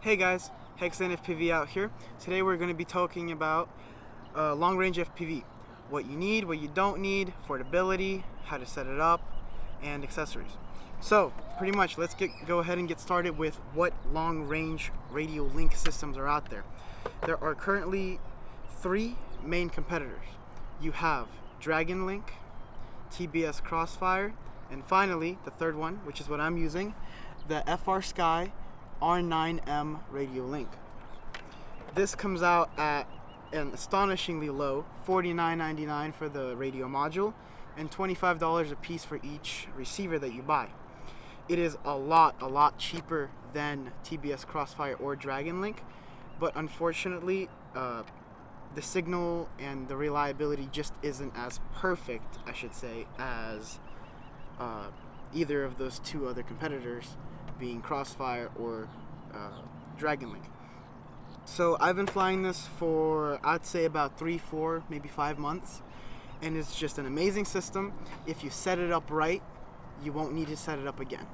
Hey guys, Hexan FPV out here. Today we're going to be talking about long range FPV. What you need, what you don't need, affordability, how to set it up, and accessories. So pretty much let's go ahead and get started with what long range radio link systems are out there. There are currently 3 main competitors. You have Dragon Link, TBS Crossfire, and finally the third one, which is what I'm using, the FR Sky R9M radio link. This comes out at an astonishingly low $49.99 for the radio module and $25 a piece for each receiver that you buy. It is a lot cheaper than TBS Crossfire or Dragon Link, but unfortunately the signal and the reliability just isn't as perfect, I should say, as either of those 2 other competitors, being Crossfire or Dragon Link. So I've been flying this for, I'd say, about 3, 4, maybe 5 months, and it's just an amazing system. If you set it up right, you won't need to set it up again.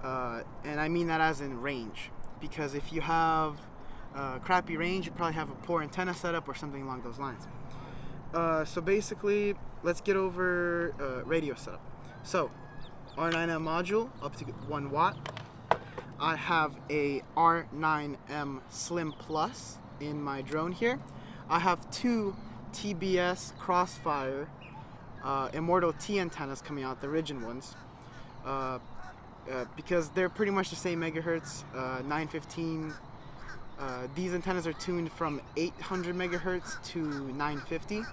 And I mean that as in range, because if you have crappy range, you probably have a poor antenna setup or something along those lines. So basically, let's get over radio setup. So R9M module up to 1 watt. I have a R9M Slim Plus in my drone here. I have 2 TBS Crossfire Immortal T antennas coming out, the original ones, because they're pretty much the same megahertz, 915. These antennas are tuned from 800 megahertz to 950.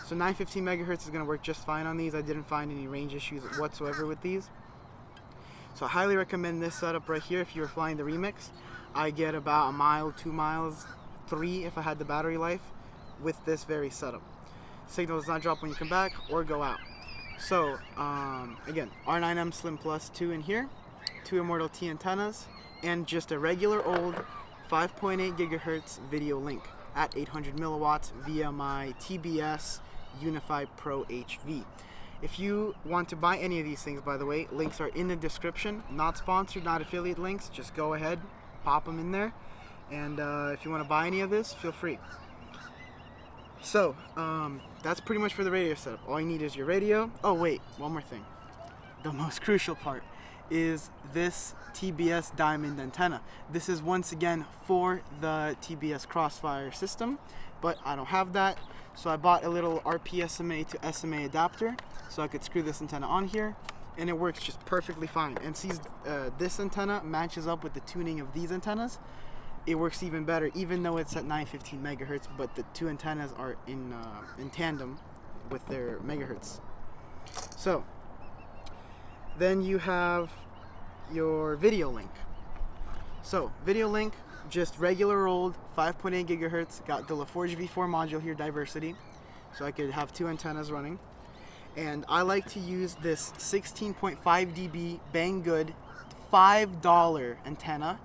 So 915 megahertz is going to work just fine on these. I didn't find any range issues whatsoever with these. So I highly recommend this setup right here if you're flying the Remix. I get about 1 mile, 2 miles, 3 if I had the battery life with this very setup. Signal does not drop when you come back or go out. So again, R9M Slim Plus 2 in here, 2 Immortal T antennas, and just a regular old 5.8 gigahertz video link at 800 milliwatts via my TBS Unify Pro HV. If you want to buy any of these things, by the way, links are in the description. Not sponsored, not affiliate links. Just go ahead, pop them in there. And if you want to buy any of this, feel free. So, that's pretty much for the radio setup. All you need is your radio. Oh wait, one more thing. The most crucial part is this TBS Diamond antenna. This is once again for the TBS Crossfire system, but I don't have that. So I bought a little RP-SMA to SMA adapter so I could screw this antenna on here, and it works just perfectly fine. And since this antenna matches up with the tuning of these antennas, it works even better, even though it's at 915 megahertz, but the 2 antennas are in tandem with their megahertz. So then you have your video link. So video link, just regular old 5.8 gigahertz. Got the LaForge V4 module here, diversity, so I could have 2 antennas running. And I like to use this 16.5 dB Banggood $5 antenna.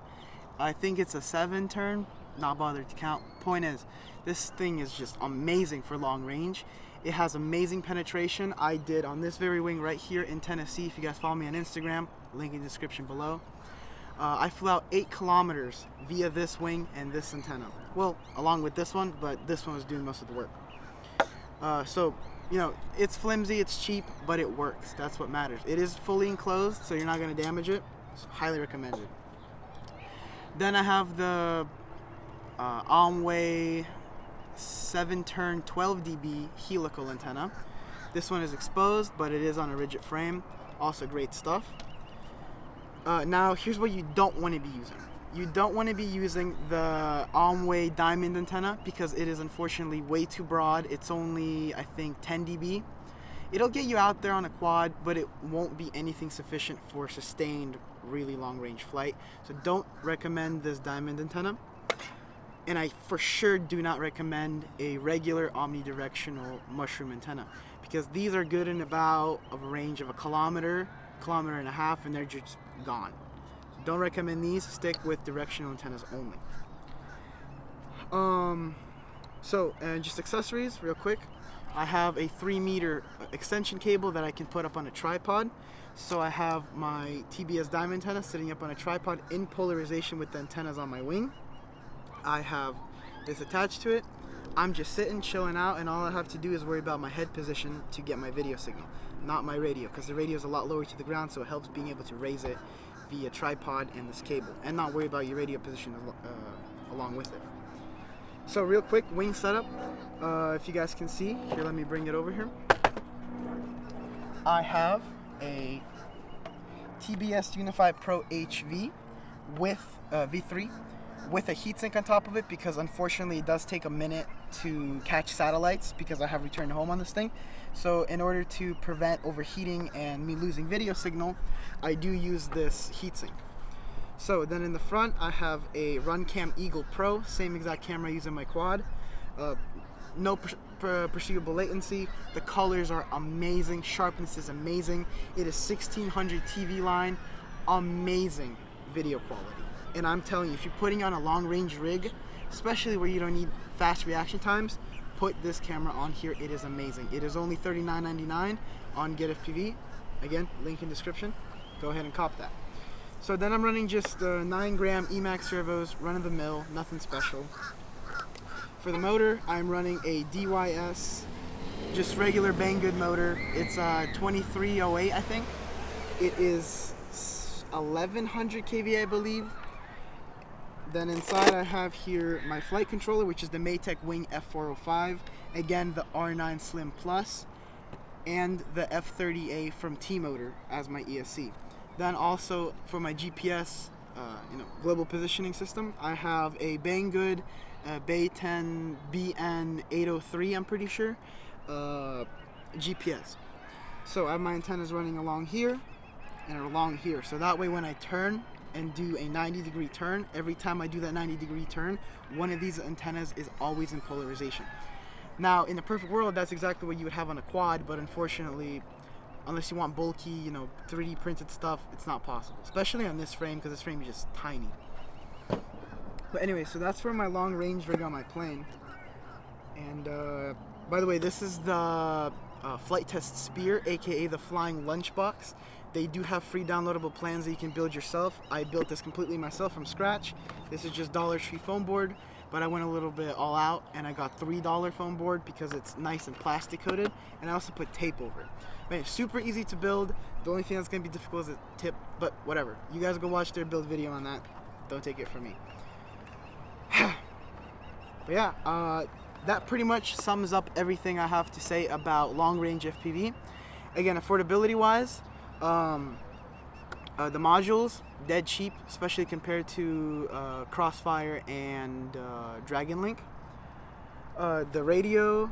I think it's a 7-turn, not bothered to count. Point is, this thing is just amazing for long range. It has amazing penetration. I did on this very wing right here in Tennessee. If you guys follow me on Instagram, link in the description below. I flew out 8 kilometers via this wing and this antenna. Well, along with this one, but this one was doing most of the work. So, you know, it's flimsy, it's cheap, but it works. That's what matters. It is fully enclosed, so you're not going to damage it. So highly recommended. Then I have the Omway 7-turn 12 dB helical antenna. This one is exposed, but it is on a rigid frame. Also great stuff. Now here's what you don't want to be using. You don't want to be using the Omway Diamond antenna because it is unfortunately way too broad. It's only, I think, 10 dB. It'll get you out there on a quad, but it won't be anything sufficient for sustained, really long range flight. So don't recommend this Diamond antenna. And I for sure do not recommend a regular omnidirectional mushroom antenna, because these are good in about a range of 1 kilometer, 1.5 kilometers, and they're just gone. So don't recommend these. Stick with directional antennas only. And just accessories real quick. I have a 3-meter extension cable that I can put up on a tripod. So I have my TBS Diamond antenna sitting up on a tripod in polarization with the antennas on my wing. I have this attached to it. I'm just sitting, chilling out, and all I have to do is worry about my head position to get my video signal, not my radio, because the radio is a lot lower to the ground, so it helps being able to raise it via tripod and this cable, and not worry about your radio position along with it. So real quick, wing setup. If you guys can see, here, let me bring it over here. I have a TBS Unify Pro HV with V3 with a heatsink on top of it, because unfortunately it does take a minute to catch satellites because I have returned home on this thing. So in order to prevent overheating and me losing video signal, I do use this heatsink. So then in the front I have a Runcam Eagle Pro, same exact camera I use in my quad. No perceivable latency. The colors are amazing. Sharpness is amazing. It is 1600 TV line. Amazing video quality. And I'm telling you, if you're putting on a long range rig, especially where you don't need fast reaction times, put this camera on here. It is amazing. It is only $39.99 on Get FPV. Again, link in description. Go ahead and cop that. So then I'm running just 9-gram Emax servos, run of the mill, nothing special. For the motor, I'm running a DYS, just regular Banggood motor. It's 2308, I think. It is 1100 kVA, I believe. Then inside I have here my flight controller, which is the Maytech Wing F405. Again, the R9 Slim Plus, and the F30A from T-Motor as my ESC. Then also for my GPS, global positioning system, I have a Banggood Bay 10 BN803, I'm pretty sure, GPS. So I have my antennas running along here and along here. So that way when I turn and do a 90-degree turn, every time I do that 90-degree turn, one of these antennas is always in polarization. Now, in the perfect world, that's exactly what you would have on a quad, but unfortunately, unless you want bulky, 3D printed stuff, it's not possible. Especially on this frame, because this frame is just tiny. But anyway, so that's for my long range rig on my plane. And by the way, this is the Flight Test Spear, aka the Flying Lunchbox. They do have free downloadable plans that you can build yourself. I built this completely myself from scratch. This is just Dollar Tree foam board, but I went a little bit all out and I got $3 foam board because it's nice and plastic coated, and I also put tape over it. Man, it's super easy to build. The only thing that's gonna be difficult is the tip, but whatever. You guys go watch their build video on that. Don't take it from me. But yeah, that pretty much sums up everything I have to say about long range FPV. Again, affordability wise, the modules, dead cheap, especially compared to Crossfire and Dragon Link. The video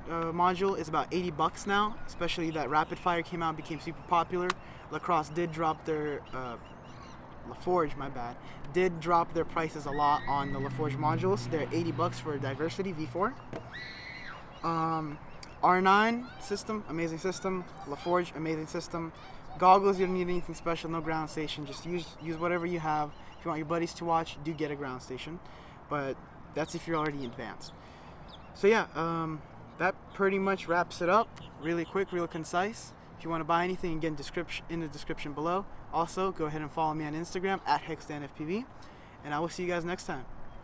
module is about $80 now, especially that Rapid Fire came out and became super popular. Lacrosse did drop their LaForge, my bad, did drop their prices a lot on the LaForge modules. They're $80 for a Diversity V4. R9 system, amazing system. LaForge, amazing system. Goggles, you don't need anything special, no ground station. Just use whatever you have. If you want your buddies to watch, do get a ground station. But that's if you're already advanced. So yeah, that pretty much wraps it up. Really quick, real concise. If you want to buy anything, again, in the description below. Also, go ahead and follow me on Instagram @HexdanFPV. And I will see you guys next time.